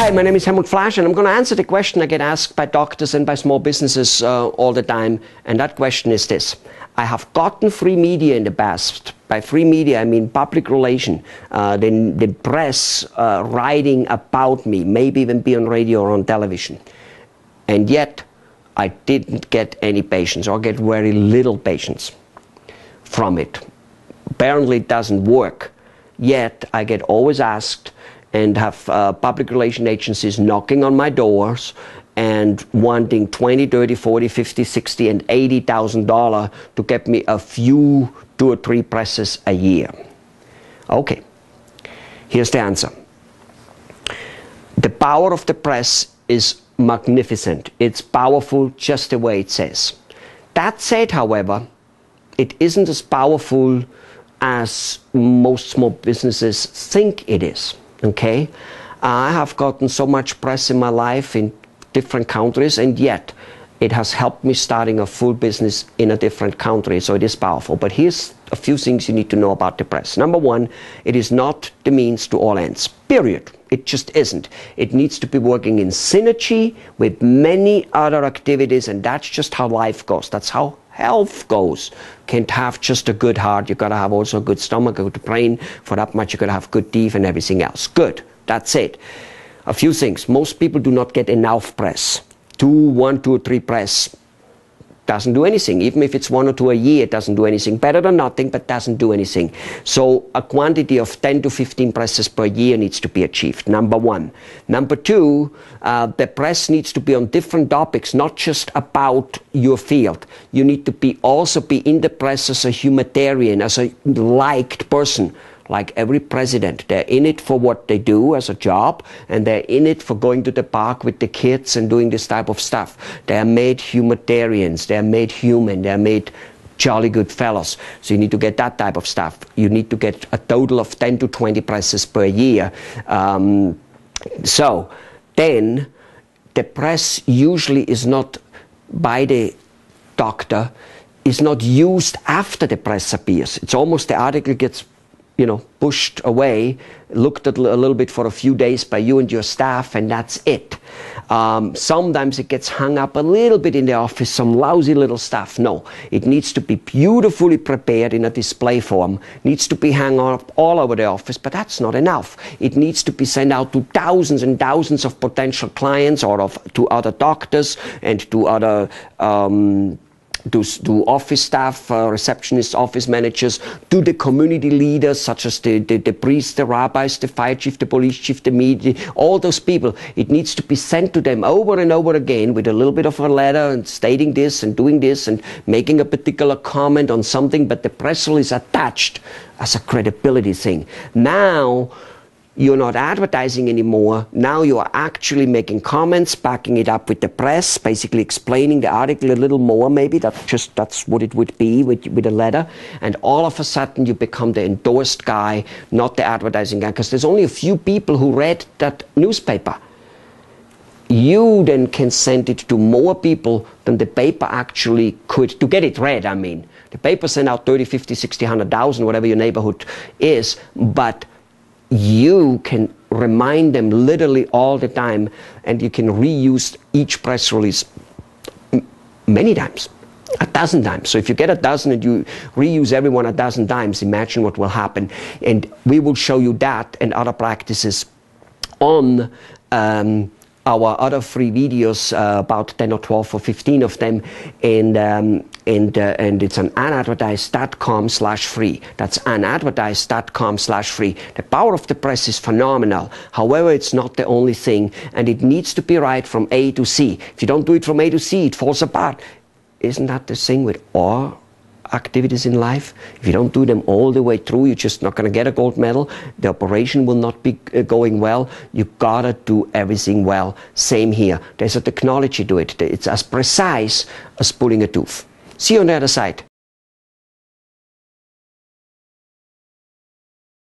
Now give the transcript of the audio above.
Hi, my name is Helmut Flasch, and I'm going to answer the question I get asked by doctors and by small businesses all the time. And that question is this. I have gotten free media in the past. By free media, I mean public relation, the press writing about me, maybe even be on radio or on television. And yet, I didn't get any patients, or get very little patients from it. Apparently, it doesn't work. Yet, I get always asked and have public relation agencies knocking on my doors and wanting $20, $30, $40, $50, $60, and $80,000 to get me a few, 2 or 3 presses a year. Okay, here's the answer. The power of the press is magnificent. It's powerful just the way it says. That said, however, it isn't as powerful as most small businesses think it is. Okay, I have gotten so much press in my life in different countries, and yet it has helped me starting a full business in a different country, so it is powerful. But here's a few things you need to know about the press. Number one, it is not the means to all ends, period. It just isn't. It needs to be working in synergy with many other activities, and that's just how life goes. That's how health goes. Can't have just a good heart, you gotta have also a good stomach, a good brain. For that much, you gotta have good teeth and everything else. Good, that's it. A few things. Most people do not get enough press. 1, 2 or 3 press doesn't do anything. Even if it's 1 or 2 a year, it doesn't do anything. Better than nothing, but doesn't do anything. So a quantity of 10 to 15 presses per year needs to be achieved, number one. Number two, the press needs to be on different topics, not just about your field. You need to also be in the press as a humanitarian, as a liked person. Like every president, they're in it for what they do as a job, and they're in it for going to the park with the kids and doing this type of stuff. They're made humanitarians, they're made human, they're made jolly good fellows. So you need to get that type of stuff. You need to get a total of 10 to 20 presses per year. So then the press usually is not by the doctor, is not used after the press appears. It's almost the article gets pushed away, looked at a little bit for a few days by you and your staff, and that's it. Sometimes it gets hung up a little bit in the office, some lousy little stuff. No, it needs to be beautifully prepared in a display form, needs to be hung up all over the office, but that's not enough. It needs to be sent out to thousands and thousands of potential clients, or to other doctors and to other to office staff, receptionists, office managers, to the community leaders such as the priests, the rabbis, the fire chief, the police chief, the media, all those people. It needs to be sent to them over and over again with a little bit of a letter and stating this and doing this and making a particular comment on something, but the press release is attached as a credibility thing. Now, you're not advertising anymore. Now you are actually making comments, backing it up with the press, basically explaining the article a little more maybe. That's what it would be with a letter. And all of a sudden you become the endorsed guy, not the advertising guy, because there's only a few people who read that newspaper. You then can send it to more people than the paper actually could, to get it read, I mean. The paper sent out 30, 50, 60, 100,000, whatever your neighborhood is, but you can remind them literally all the time, and you can reuse each press release many times, 1,000 times. So if you get 1,000 and you reuse every one 1,000 times, imagine what will happen. And we will show you that and other practices on our other free videos, about 10 or 12 or 15 of them, and it's on unadvertised.com/free. That's unadvertised.com/free. The power of the press is phenomenal. However, it's not the only thing, and it needs to be right from A to C. If you don't do it from A to C, it falls apart. Isn't that the thing with all activities in life? If you don't do them all the way through, you're just not going to get a gold medal. The operation will not be going well. You gotta do everything well. Same here. There's a technology to it. It's as precise as pulling a tooth. See you on the other side.